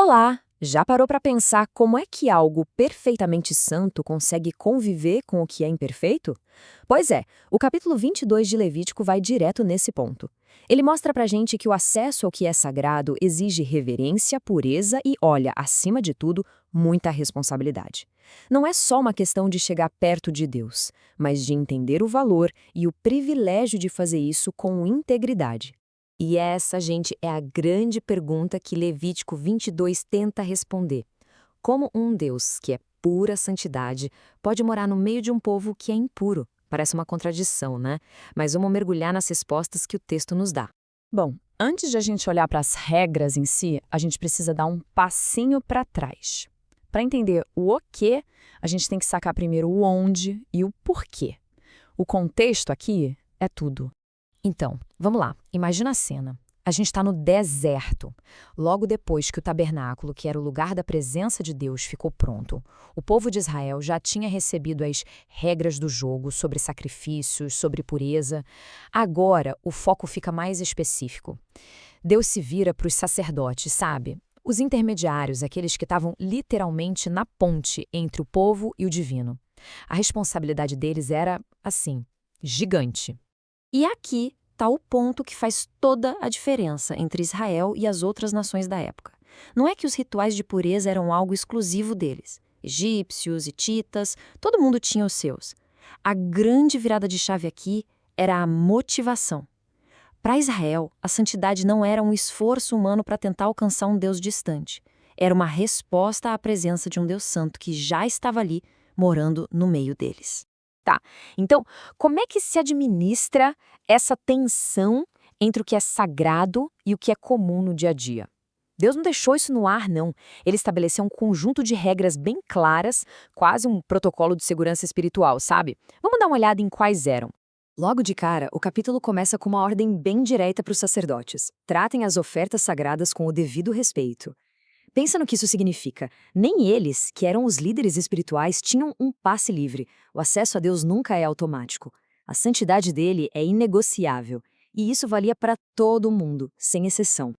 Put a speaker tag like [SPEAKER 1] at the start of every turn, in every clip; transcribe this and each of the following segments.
[SPEAKER 1] Olá! Já parou para pensar como é que algo perfeitamente santo consegue conviver com o que é imperfeito? Pois é, o capítulo 22 de Levítico vai direto nesse ponto. Ele mostra pra gente que o acesso ao que é sagrado exige reverência, pureza e, olha, acima de tudo, muita responsabilidade. Não é só uma questão de chegar perto de Deus, mas de entender o valor e o privilégio de fazer isso com integridade. E essa, gente, é a grande pergunta que Levítico 22 tenta responder. Como um Deus, que é pura santidade, pode morar no meio de um povo que é impuro? Parece uma contradição, né? Mas vamos mergulhar nas respostas que o texto nos dá.
[SPEAKER 2] Bom, antes de a gente olhar para as regras em si, a gente precisa dar um passinho para trás. Para entender o que, a gente tem que sacar primeiro o onde e o porquê. O contexto aqui é tudo.
[SPEAKER 1] Então, vamos lá, imagina a cena. A gente está no deserto. Logo depois que o tabernáculo, que era o lugar da presença de Deus, ficou pronto, o povo de Israel já tinha recebido as regras do jogo sobre sacrifícios, sobre pureza. Agora, o foco fica mais específico. Deus se vira para os sacerdotes, sabe? Os intermediários, aqueles que estavam literalmente na ponte entre o povo e o divino. A responsabilidade deles era, assim, gigante. E aqui está o ponto que faz toda a diferença entre Israel e as outras nações da época. Não é que os rituais de pureza eram algo exclusivo deles. Egípcios, hititas, todo mundo tinha os seus. A grande virada de chave aqui era a motivação. Para Israel, a santidade não era um esforço humano para tentar alcançar um Deus distante. Era uma resposta à presença de um Deus santo que já estava ali, morando no meio deles. Tá, então, como é que se administra essa tensão entre o que é sagrado e o que é comum no dia a dia? Deus não deixou isso no ar, não. Ele estabeleceu um conjunto de regras bem claras, quase um protocolo de segurança espiritual, sabe? Vamos dar uma olhada em quais eram.
[SPEAKER 3] Logo de cara, o capítulo começa com uma ordem bem direta para os sacerdotes. Tratem as ofertas sagradas com o devido respeito. Pensa no que isso significa. Nem eles, que eram os líderes espirituais, tinham um passe livre. O acesso a Deus nunca é automático. A santidade dele é inegociável. E isso valia para todo mundo, sem exceção.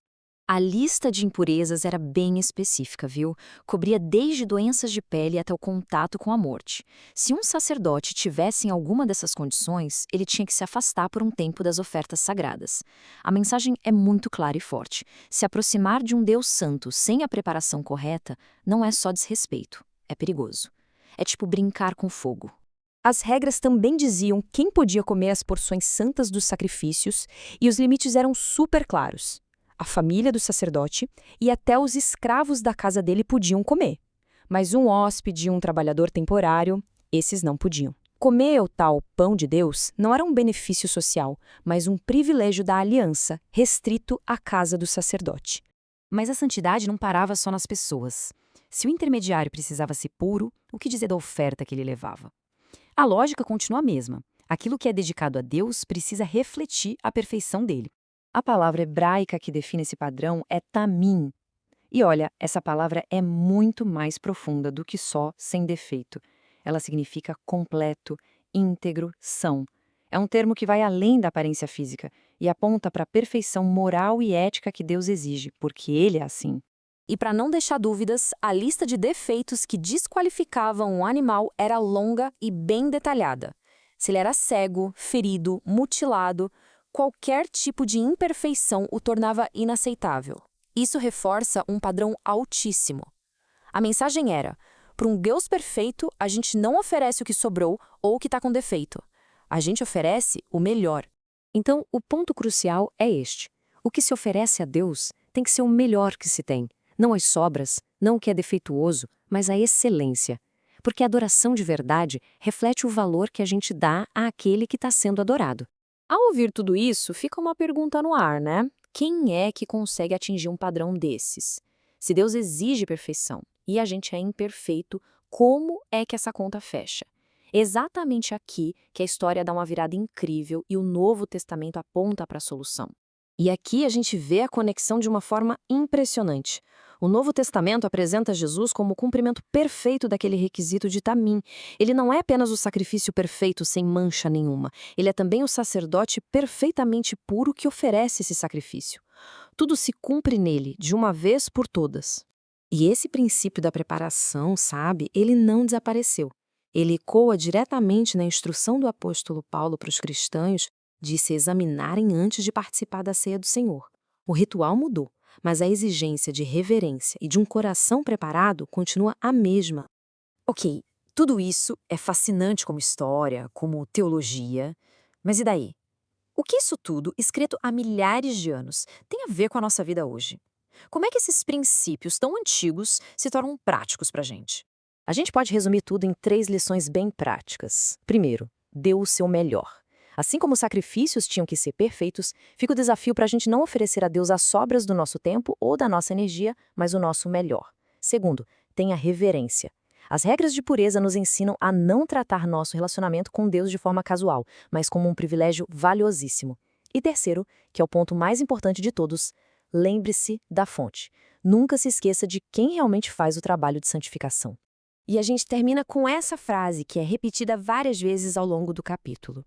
[SPEAKER 3] A lista de impurezas era bem específica, viu? Cobria desde doenças de pele até o contato com a morte. Se um sacerdote tivesse em alguma dessas condições, ele tinha que se afastar por um tempo das ofertas sagradas. A mensagem é muito clara e forte. Se aproximar de um Deus santo sem a preparação correta não é só desrespeito, é perigoso. É tipo brincar com fogo. As regras também diziam quem podia comer as porções santas dos sacrifícios e os limites eram super claros. A família do sacerdote e até os escravos da casa dele podiam comer. Mas um hóspede e um trabalhador temporário, esses não podiam. Comer o tal pão de Deus não era um benefício social, mas um privilégio da aliança, restrito à casa do sacerdote. Mas a santidade não parava só nas pessoas. Se o intermediário precisava ser puro, o que dizer da oferta que ele levava? A lógica continua a mesma. Aquilo que é dedicado a Deus precisa refletir a perfeição dele. A palavra hebraica que define esse padrão é tamim. E olha, essa palavra é muito mais profunda do que só sem defeito. Ela significa completo, íntegro, são. É um termo que vai além da aparência física e aponta para a perfeição moral e ética que Deus exige, porque Ele é assim. E para não deixar dúvidas, a lista de defeitos que desqualificavam um animal era longa e bem detalhada. Se ele era cego, ferido, mutilado, qualquer tipo de imperfeição o tornava inaceitável. Isso reforça um padrão altíssimo. A mensagem era: para um Deus perfeito, a gente não oferece o que sobrou ou o que está com defeito. A gente oferece o melhor. Então, o ponto crucial é este. O que se oferece a Deus tem que ser o melhor que se tem. Não as sobras, não o que é defeituoso, mas a excelência. Porque a adoração de verdade reflete o valor que a gente dá àquele que está sendo adorado. Ao ouvir tudo isso, fica uma pergunta no ar, né? Quem é que consegue atingir um padrão desses? Se Deus exige perfeição e a gente é imperfeito, como é que essa conta fecha? Exatamente aqui que a história dá uma virada incrível e o Novo Testamento aponta para a solução. E aqui a gente vê a conexão de uma forma impressionante. O Novo Testamento apresenta Jesus como o cumprimento perfeito daquele requisito de tamim. Ele não é apenas o sacrifício perfeito sem mancha nenhuma. Ele é também o sacerdote perfeitamente puro que oferece esse sacrifício. Tudo se cumpre nele, de uma vez por todas. E esse princípio da preparação, sabe, ele não desapareceu. Ele ecoa diretamente na instrução do apóstolo Paulo para os cristãos de se examinarem antes de participar da ceia do Senhor. O ritual mudou, mas a exigência de reverência e de um coração preparado continua a mesma.
[SPEAKER 1] Ok, tudo isso é fascinante como história, como teologia, mas e daí? O que isso tudo, escrito há milhares de anos, tem a ver com a nossa vida hoje? Como é que esses princípios tão antigos se tornam práticos para a gente?
[SPEAKER 2] A gente pode resumir tudo em 3 lições bem práticas. Primeiro, dê o seu melhor. Assim como os sacrifícios tinham que ser perfeitos, fica o desafio para a gente não oferecer a Deus as sobras do nosso tempo ou da nossa energia, mas o nosso melhor. Segundo, tenha reverência. As regras de pureza nos ensinam a não tratar nosso relacionamento com Deus de forma casual, mas como um privilégio valiosíssimo. E terceiro, que é o ponto mais importante de todos, lembre-se da fonte. Nunca se esqueça de quem realmente faz o trabalho de santificação.
[SPEAKER 1] E a gente termina com essa frase que é repetida várias vezes ao longo do capítulo.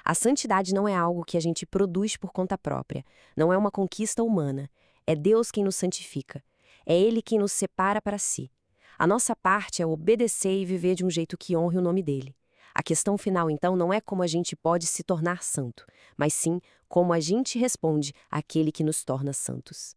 [SPEAKER 1] A santidade não é algo que a gente produz por conta própria, não é uma conquista humana. É Deus quem nos santifica. É Ele quem nos separa para si. A nossa parte é obedecer e viver de um jeito que honre o nome dele. A questão final, então, não é como a gente pode se tornar santo, mas sim como a gente responde àquele que nos torna santos.